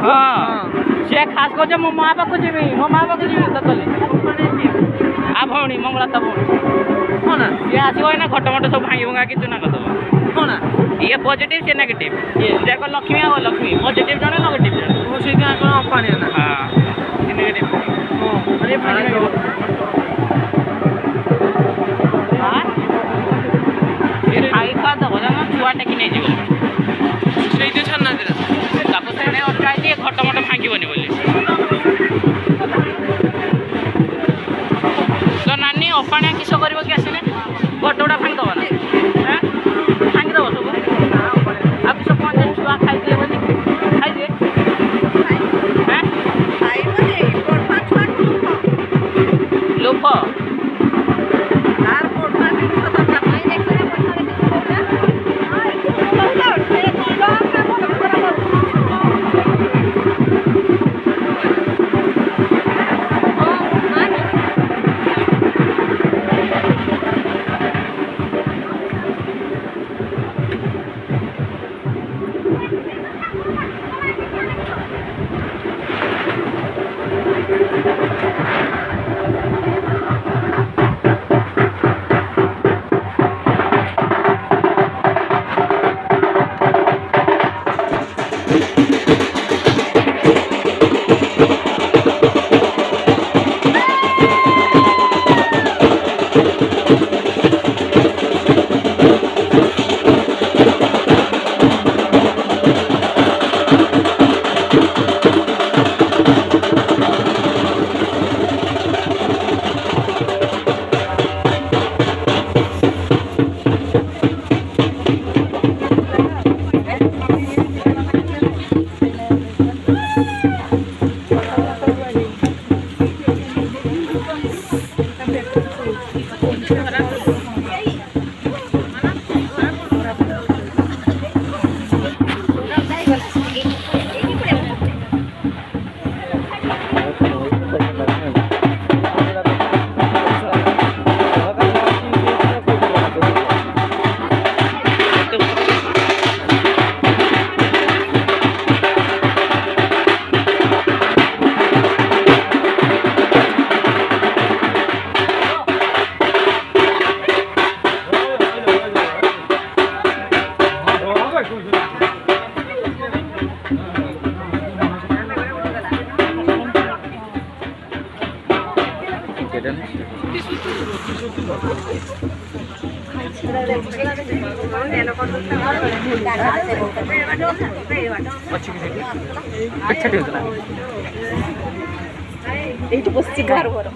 हाँ से खास कर मो माँ पाक जी मो माँ पाक जी तो कले आ भौणी मंगलता भौणी हाँ ना ये आसो ना घटमट सब भांगी भंगा कि चुना करदब हाँ ना ये पॉजिटिव से नेगेटिव ये देख लक्ष्मी आ लक्ष्मी पॉजिटिव जने नेगेटिव जने वो से कौन अंपानी ना हाँ नेगेटिव हां अरे हां ये खाई का दब ना छुआ टेकी नहीं जीव सेई जे छन्ना दे ताको सेने अटकाई दिए घटमट भांगीबनी बोली तो नानी अपाणिया किस कर आसने गटोड़ा भांग दब ना भांगी दब सब आ किस पंचायत छुआ खाई खाइदिए लोभ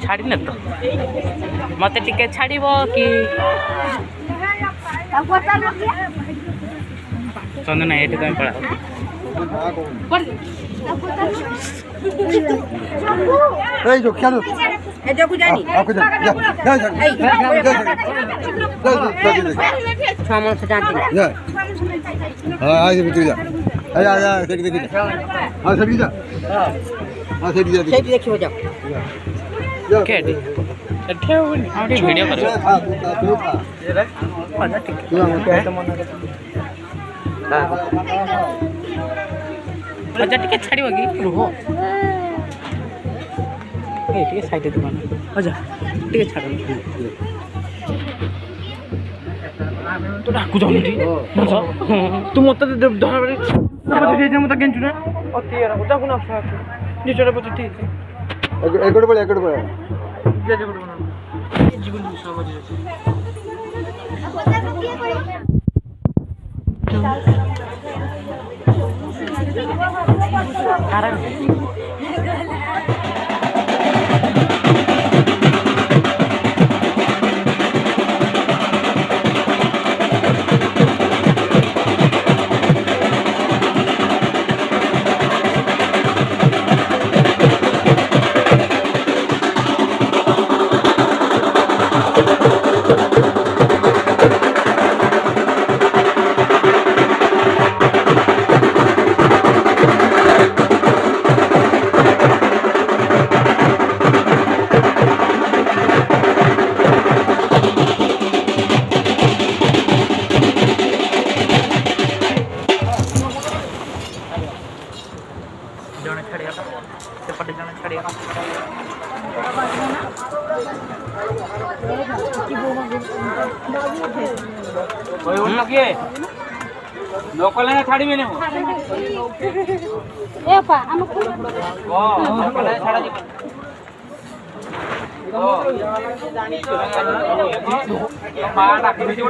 छाड़ी न तो मत टिके छाड़ कि चंदना ये तुम पढ़ा जो क्या ए जो जानी आपको जा सामान से जानती जा हां आ जा भीतर जा आ देख देख हां सभी जा हां सभी जा सही देखियो जा केडी ठे होनी आडी वीडियो कर हां तू था ये रे मजा ठीक तू हम तो मन हां मजा टिके छाड़िबो कि रुहो ए टिके साइड दे मन मजा टिके छाड़ तो डाकू जाउनी मजा तू मत धरा बरे मत जे मत गेंचु ना अति यार उदा कोन आपसा निचरे पति ठीक एकड़ पड़े जे जे बना जीवन समझ ଜଣେ ଛାଡ଼ିଗଲା ସେପଟେ ଜଣେ ଛାଡ଼ିଗଲା କହିବୁନି କିଏ ନ କଲେ ଛାଡ଼ିବେନି ମୁଁ ଛାଡ଼ା ଯିବ ମା ଡାକିଥିବ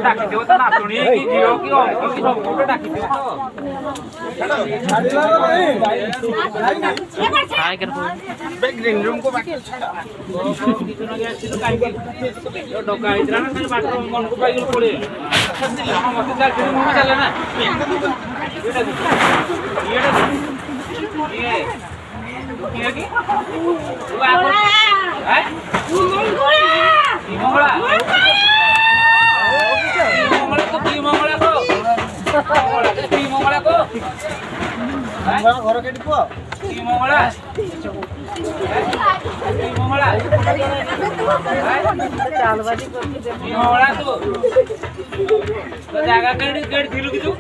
ତା ନାତୁଣୀ କି ଝିଅ କି ଅଙ୍କ କି ସବୁ ଗୋଟେ ଡାକିଥିବ ଡକା ହେଇଥିଲା ନା ମନକୁ ପାଇକି ପଳେଇ ମତେ ଚାଲେ ନା ଘର କେଠି ପୁଅ ଜାଗା କେଠି ଥିଲୁ କି ତୁ